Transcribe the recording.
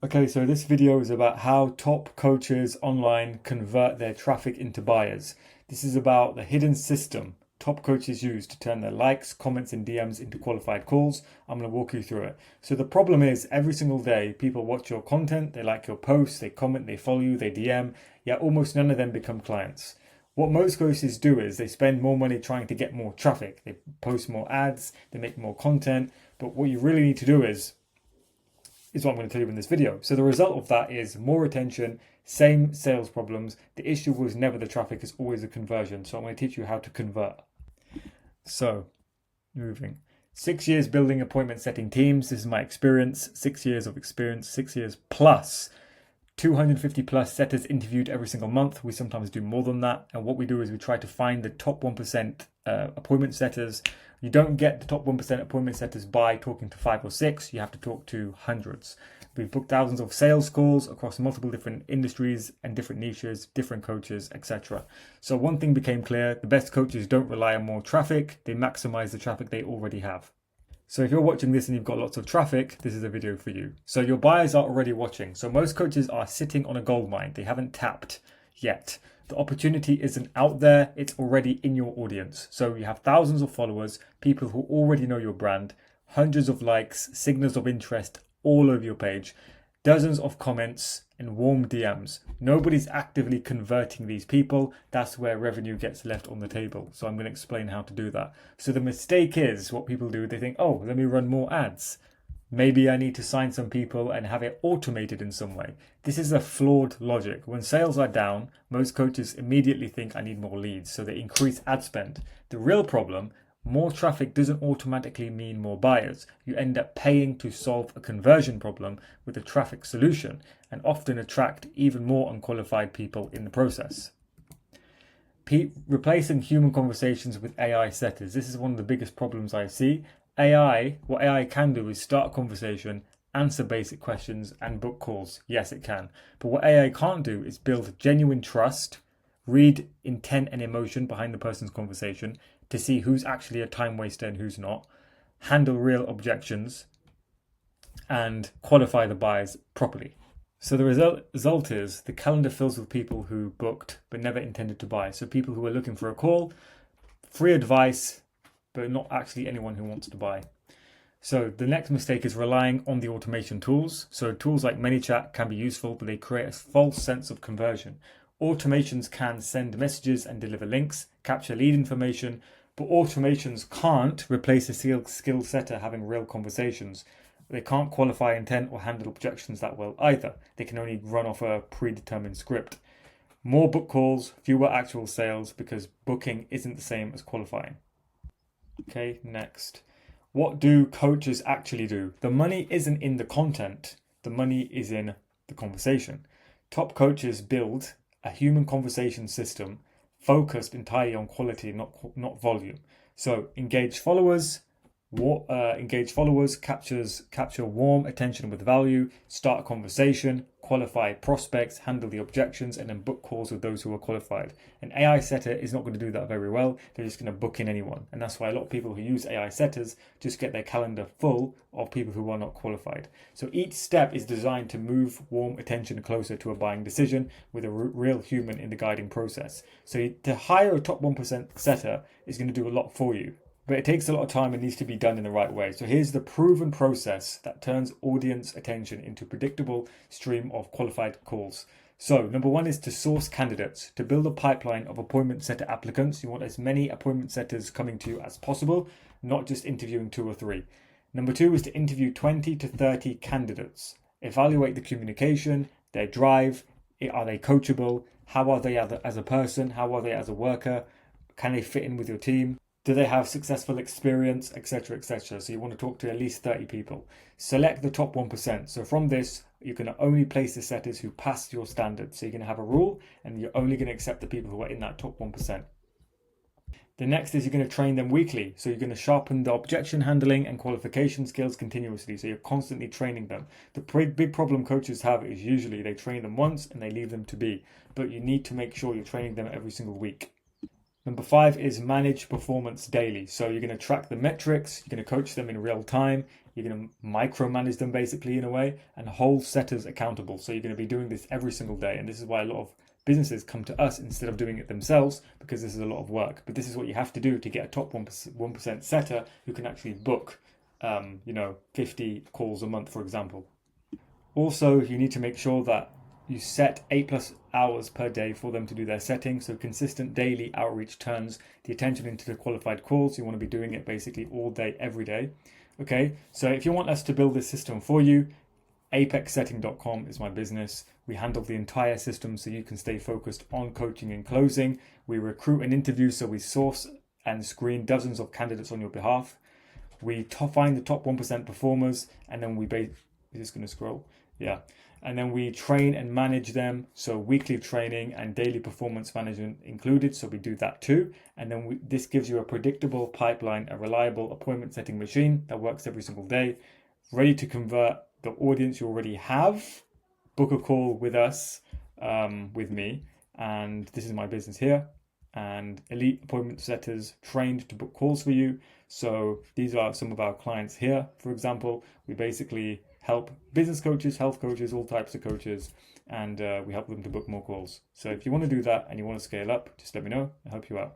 Okay, so this video is about how top coaches online convert their traffic into buyers. This is about the hidden system top coaches use to turn their likes, comments, and DMs into qualified calls. I'm going to walk you through it. So the problem is every single day, people watch your content, they like your posts, they comment, they follow you, they DM, yet almost none of them become clients. What most coaches do is they spend more money trying to get more traffic. They post more ads, they make more content, but what you really need to do is what I'm going to tell you in this video. So the result of that is more attention, same sales problems. The issue was never the traffic, it's always the conversion. So I'm going to teach you how to convert. So moving. 6 years building appointment setting teams. This is my experience. 6 years of experience, 6 years plus. 250 plus setters interviewed every single month. We sometimes do more than that. And what we do is we try to find the top 1% appointment setters. You don't get the top 1% appointment setters by talking to 5 or 6. You have to talk to hundreds. We've booked thousands of sales calls across multiple different industries and different niches, different coaches, etc. So one thing became clear: the best coaches don't rely on more traffic. They maximize the traffic they already have. So if you're watching this and you've got lots of traffic, this is a video for you. So your buyers are already watching. So most coaches are sitting on a gold mine. They haven't tapped yet. The opportunity isn't out there. It's already in your audience. So you have thousands of followers, people who already know your brand, hundreds of likes, signals of interest all over your page, dozens of comments and warm DMs. Nobody's actively converting these people. That's where revenue gets left on the table. So I'm going to explain how to do that. So the mistake is what people do. They think, oh, let me run more ads. Maybe I need to sign some people and have it automated in some way. This is a flawed logic. When sales are down, most coaches immediately think I need more leads. So they increase ad spend. The real problem: more traffic doesn't automatically mean more buyers. You end up paying to solve a conversion problem with a traffic solution and often attract even more unqualified people in the process. Replacing human conversations with AI setters. This is one of the biggest problems I see. What AI can do is start a conversation, answer basic questions, and book calls. Yes, it can. But what AI can't do is build genuine trust, read intent and emotion behind the person's conversation to see who's actually a time waster and who's not, handle real objections, and qualify the buyers properly. So the result is the calendar fills with people who booked but never intended to buy. So people who are looking for a call, free advice, but not actually anyone who wants to buy. So the next mistake is relying on the automation tools. So tools like ManyChat can be useful, but they create a false sense of conversion. Automations can send messages and deliver links, capture lead information, but automations can't replace a skill setter having real conversations. They can't qualify intent or handle objections that well either. They can only run off a predetermined script. More book calls, fewer actual sales, because booking isn't the same as qualifying. Okay, next. What do coaches actually do? The money isn't in the content. The money is in the conversation. Top coaches build a human conversation system focused entirely on quality, not volume. So engaged followers, capture warm attention with value, start a conversation, qualify prospects, handle the objections, and then book calls with those who are qualified. An AI setter is not going to do that very well. They're just going to book in anyone. And that's why a lot of people who use AI setters just get their calendar full of people who are not qualified. So each step is designed to move warm attention closer to a buying decision with a real human in the guiding process. So to hire a top 1% setter is going to do a lot for you. But it takes a lot of time and needs to be done in the right way. So here's the proven process that turns audience attention into a predictable stream of qualified calls. So number one is to source candidates. To build a pipeline of appointment setter applicants, you want as many appointment setters coming to you as possible, not just interviewing 2 or 3. Number two is to interview 20 to 30 candidates. Evaluate the communication, their drive. Are they coachable? How are they as a person? How are they as a worker? Can they fit in with your team? Do they have successful experience, etc., etc.? So you want to talk to at least 30 people. Select the top 1%. So from this, you can only place the setters who pass your standards. So you're going to have a rule, and you're only going to accept the people who are in that top 1%. The next is you're going to train them weekly. So you're going to sharpen the objection handling and qualification skills continuously. So you're constantly training them. The big problem coaches have is usually they train them once and they leave them to be. But you need to make sure you're training them every single week. Number 5 is manage performance daily. So you're going to track the metrics, you're going to coach them in real time, You're going to micromanage them basically in a way and hold setters accountable. So you're going to be doing this every single day. And this is why a lot of businesses come to us instead of doing it themselves, because this is a lot of work. But this is what you have to do to get a top 1% setter who can actually book, 50 calls a month, for example. Also, you need to make sure that you set 8+ hours per day for them to do their setting. So consistent daily outreach turns the attention into the qualified calls. You want to be doing it basically all day, every day. Okay, so if you want us to build this system for you, apexsetting.com is my business. We handle the entire system so you can stay focused on coaching and closing. We recruit and interview, so we source and screen dozens of candidates on your behalf. We find the top 1% performers, and then we is this going to scroll? Yeah. And then we train and manage them. So weekly training and daily performance management included. So we do that too. And then this gives you a predictable pipeline, a reliable appointment setting machine that works every single day, ready to convert the audience you already have. Book a call with us, with me. And this is my business here. And elite appointment setters trained to book calls for you. So these are some of our clients here. For example, we basically help business coaches, health coaches, all types of coaches, and we help them to book more calls. So if you want to do that and you want to scale up, just let me know. I'll help you out.